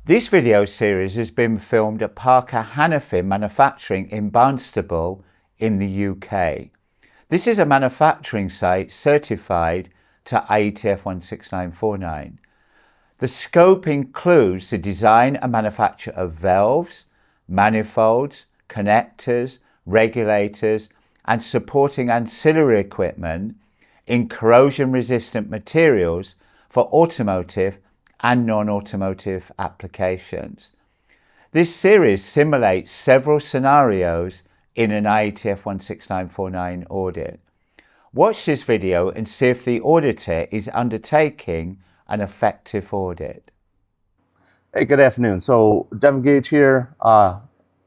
This video series has been filmed at Parker Hannifin Manufacturing in Barnstable in the UK. This is a manufacturing site certified to IATF 16949. The scope includes the design and manufacture of valves, manifolds, connectors, regulators, and supporting ancillary equipment in corrosion-resistant materials for automotive and non-automotive applications. This series simulates several scenarios in an IATF 16949 audit. Watch this video and see if the auditor is undertaking an effective audit. Hey, good afternoon. So Devin Gage here.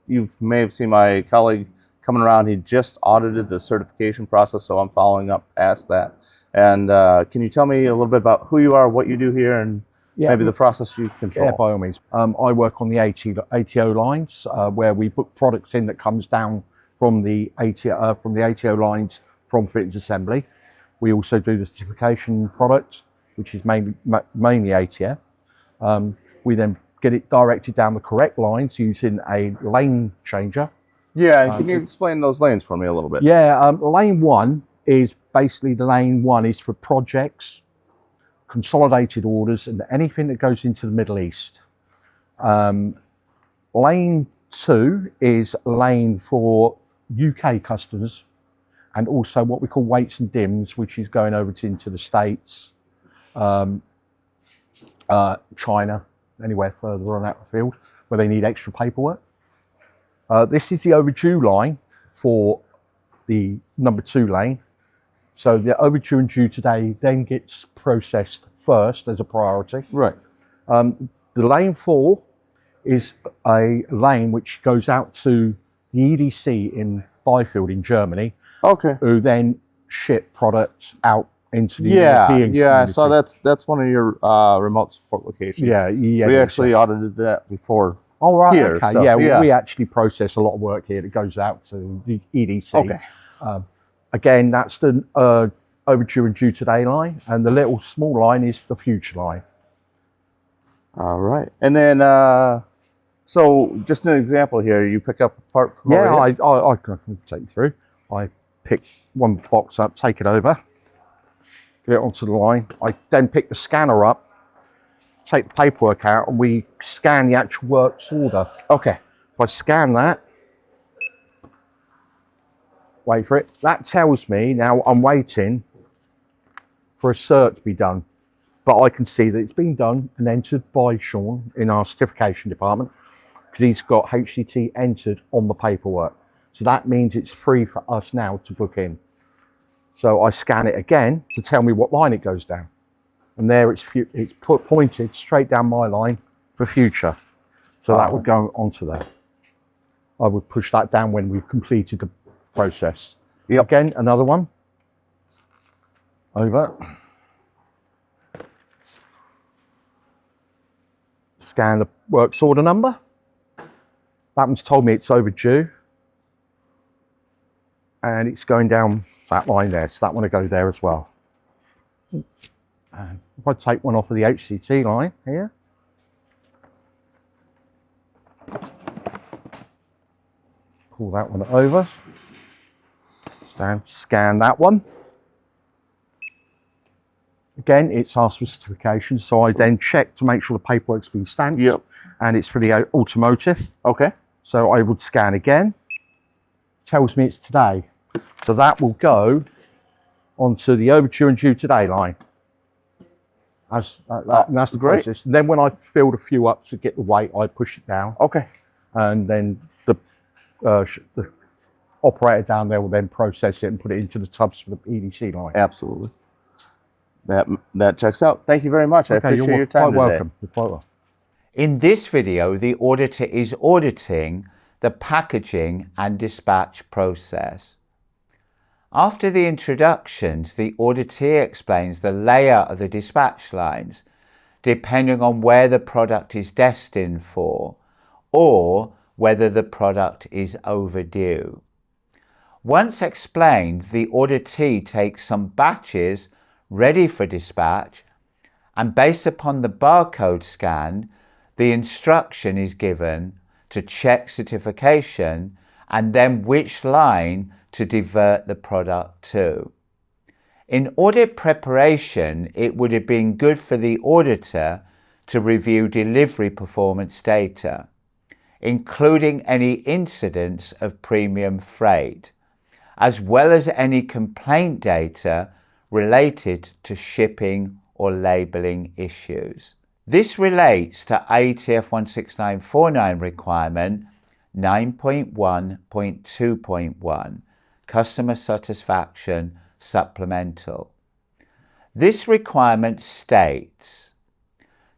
You may have seen my colleague coming around. He just audited the certification process, so I'm following up past that. And can you tell me a little bit about who you are, what you do here, and maybe the process you control? Yeah, by all means. I work on the ATO lines, where we book products in that comes down from the ATO lines from fittings assembly. We also do the certification product, which is mainly ATF. We then get it directed down the correct lines using a lane changer. Yeah, and can you explain those lanes for me a little bit? Yeah, lane one is basically for projects, consolidated orders, and anything that goes into the Middle East. Lane two is a lane for UK customers, and also what we call weights and dims, which is going over into the States, China, anywhere further on out the field where they need extra paperwork. This is the overdue line for the number 2 lane. So the overdue and due today then gets processed first as a priority. Right. The lane 4 is a lane which goes out to the EDC in Byfield in Germany. Okay. Who then ship products out into the European Yeah, community. so that's one of your remote support locations. Yeah. We actually audited that before. Oh, right, here, okay. so, Yeah, we actually process a lot of work here that goes out to the EDC. Okay. Again, that's the overdue and due today line, and the little small line is the future line. All right. And then, so just an example here, you pick up a part from over here? I can take you through. I pick one box up, take it over, get it onto the line. I then pick the scanner up, take the paperwork out, and we scan the actual works order. Okay. If I scan that, wait for it, that tells me now I'm waiting for a cert to be done. But I can see that it's been done and entered by Sean in our certification department, because he's got HCT entered on the paperwork. So that means it's free for us now to book in. So I scan it again to tell me what line it goes down. And there it's pointed straight down my line for future. So that would go onto there. I would push that down when we've completed the process. Yep. Again, another one. Over. Scan the works order number. That one's told me it's overdue. And it's going down that line there, so that one will go there as well. And if I take one off of the HCT line here, pull that one over, scan that one. Again, it's asked for certification, so I then check to make sure the paperwork's been stamped. Yep. And it's for the automotive. Okay. So I would scan again. Tells me it's today. So that will go onto the overdue and due today line. And that's the process. And then when I filled a few up to get the weight, I push it down. Okay. And then the operator down there will then process it and put it into the tubs for the EDC line. Absolutely. That checks out. Thank you very much. I appreciate your time today. You're welcome. You're quite welcome. In this video, the auditor is auditing the packaging and dispatch process. After the introductions, the auditee explains the layout of the dispatch lines, depending on where the product is destined for, or whether the product is overdue. Once explained, the auditee takes some batches ready for dispatch, and based upon the barcode scan, the instruction is given to check certification and then which line to divert the product to. In audit preparation, it would have been good for the auditor to review delivery performance data, including any incidents of premium freight, as well as any complaint data related to shipping or labelling issues. This relates to IATF 16949 requirement 9.1.2.1, Customer Satisfaction Supplemental. This requirement states,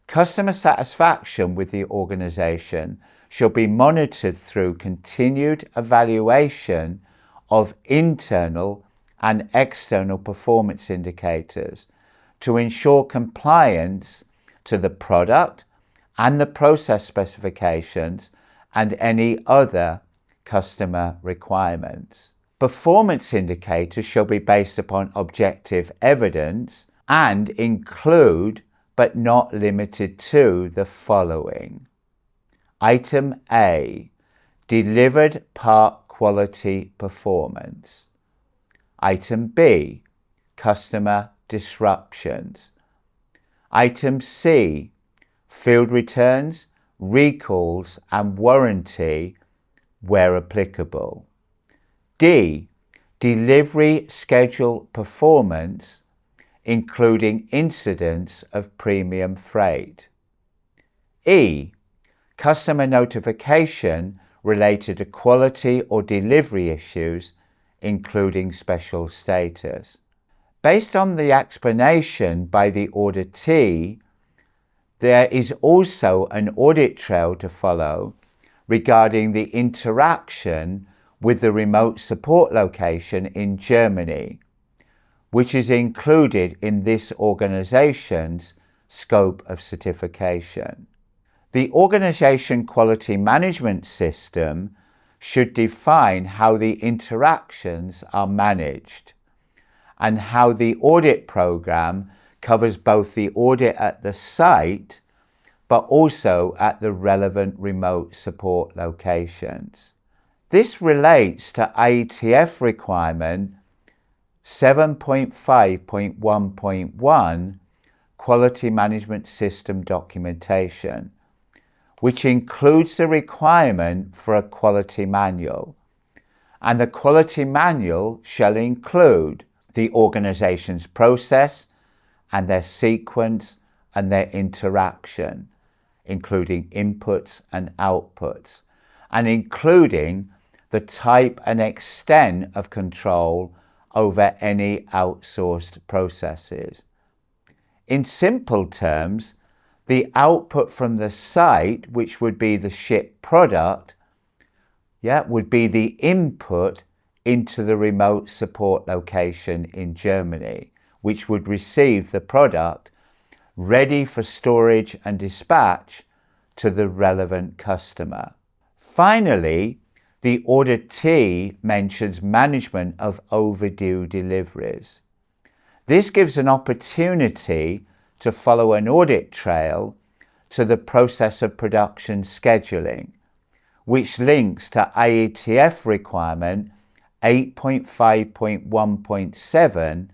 customer satisfaction with the organisation shall be monitored through continued evaluation of internal and external performance indicators to ensure compliance to the product and the process specifications and any other customer requirements. Performance indicators shall be based upon objective evidence and include, but not limited to, the following. Item A, delivered part quality performance. Item B, customer disruptions. Item C, field returns, recalls and warranty where applicable. D, delivery schedule performance, including incidents of premium freight. E, customer notification related to quality or delivery issues, including special status. Based on the explanation by the auditee, there is also an audit trail to follow regarding the interaction with the remote support location in Germany, which is included in this organization's scope of certification. The organization quality management system should define how the interactions are managed and how the audit program covers both the audit at the site but also at the relevant remote support locations. This relates to IATF requirement 7.5.1.1 Quality Management System Documentation, which includes the requirement for a quality manual. And the quality manual shall include the organization's process and their sequence and their interaction, including inputs and outputs, and including the type and extent of control over any outsourced processes. In simple terms, the output from the site, which would be the shipped product, would be the input into the remote support location in Germany, which would receive the product ready for storage and dispatch to the relevant customer. Finally, the auditee mentions management of overdue deliveries. This gives an opportunity to follow an audit trail to the process of production scheduling, which links to IATF requirement 8.5.1.7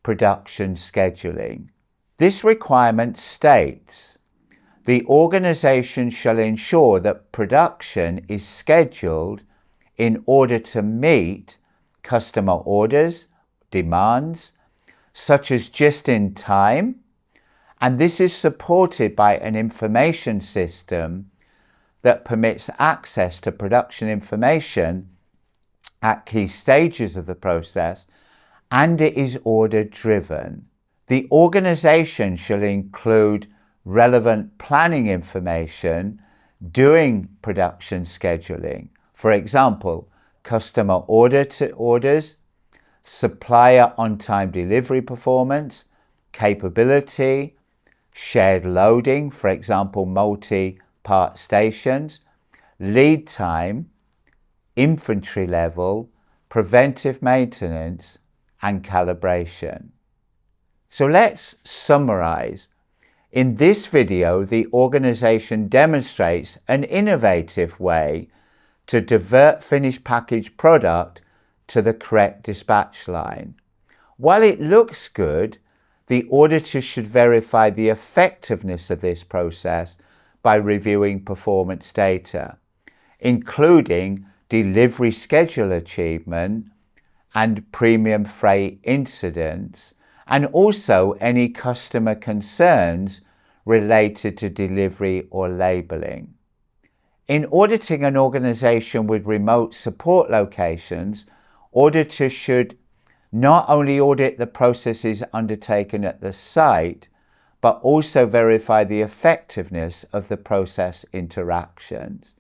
production scheduling. This requirement states, the organization shall ensure that production is scheduled in order to meet customer orders, demands, such as just in time, and this is supported by an information system that permits access to production information at key stages of the process, and it is order driven. The organization shall include relevant planning information during production scheduling. For example, customer orders, supplier on-time delivery performance, capability, shared loading, for example, multi-part stations, lead time, inventory level, preventive maintenance, and calibration. So let's summarize. In this video, the organization demonstrates an innovative way to divert finished package product to the correct dispatch line. While it looks good, the auditor should verify the effectiveness of this process by reviewing performance data, including delivery schedule achievement and premium freight incidents, and also any customer concerns related to delivery or labeling. In auditing an organization with remote support locations, auditors should not only audit the processes undertaken at the site, but also verify the effectiveness of the process interactions.